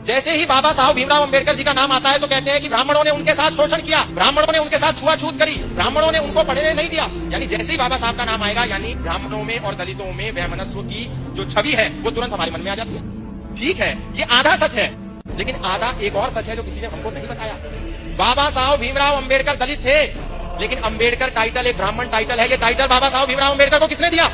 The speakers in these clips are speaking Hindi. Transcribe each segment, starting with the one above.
जैसे ही बाबा साहब भीमराव अंबेडकर जी का नाम आता है तो कहते हैं कि ब्राह्मणों ने उनके साथ शोषण किया, ब्राह्मणों ने उनके साथ छुआछूत करी, ब्राह्मणों ने उनको पढ़ने नहीं दिया। यानी जैसे ही बाबा साहब का नाम आएगा यानी ब्राह्मणों में और दलितों में वैमनस्व की जो छवि है वो तुरंत हमारे मन में आ जाती है। ठीक है, ये आधा सच है, लेकिन आधा एक और सच है जो किसी ने हमको नहीं बताया। बाबा साहब भीमराव अंबेडकर दलित थे, लेकिन अंबेडकर टाइटल एक ब्राह्मण टाइटल है। ये टाइटल बाबा साहब भीमराव अंबेडकर को किसने दिया?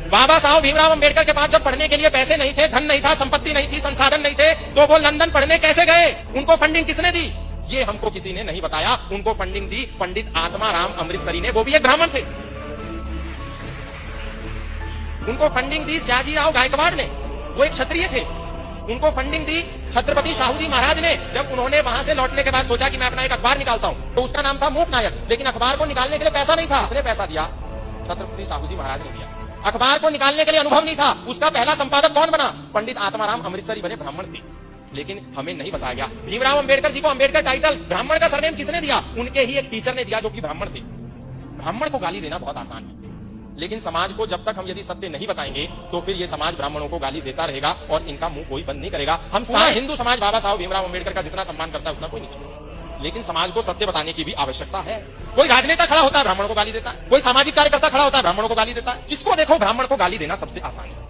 बाबा साहब भीमराव अंबेडकर के पास जब पढ़ने के लिए पैसे नहीं थे, धन नहीं था, संपत्ति नहीं थी, संसाधन नहीं थे, तो वो लंदन पढ़ने कैसे गए? उनको फंडिंग किसने दी? ये हमको किसी ने नहीं बताया। उनको फंडिंग दी पंडित आत्माराम अमृतसरी ने, वो भी एक ब्राह्मण थे। उनको फंडिंग दी सयाजीराव गायकवाड़ ने, वो एक क्षत्रिय थे। उनको फंडिंग दी छत्रपति शाहू महाराज ने, जब उन्होंने वहां से लौटने के बाद सोचा कि मैं अपना एक अखबार निकालता हूं, तो उसका नाम था मूक नायक। लेकिन अखबार को निकालने के लिए पैसा नहीं था। किसने पैसा दिया? छत्रपति शाहू महाराज ने दिया। अखबार को निकालने के लिए अनुभव नहीं था। उसका पहला संपादक कौन बना? पंडित आत्माराम अमृतसरी बने, ब्राह्मण थे। लेकिन हमें नहीं बताया गया भीमराव अंबेडकर जी को अंबेडकर टाइटल, ब्राह्मण का सरनेम किसने दिया? उनके ही एक टीचर ने दिया जो कि ब्राह्मण थे। ब्राह्मण को गाली देना बहुत आसान है, लेकिन समाज को जब तक हम यदि सत्य नहीं बताएंगे तो फिर ये समाज ब्राह्मणों को गाली देता रहेगा और इनका मुंह कोई बंद नहीं करेगा। हम सारा हिंदू समाज बाबा साहब भीमराव अंबेडकर का जितना सम्मान करता है उतना कोई नहीं करता, लेकिन समाज को सत्य बताने की भी आवश्यकता है। कोई राजनेता खड़ा होता है, ब्राह्मणों को गाली देता है। कोई सामाजिक कार्यकर्ता खड़ा होता है, ब्राह्मणों को गाली देता है। किसको देखो, ब्राह्मण को गाली देना सबसे आसान है।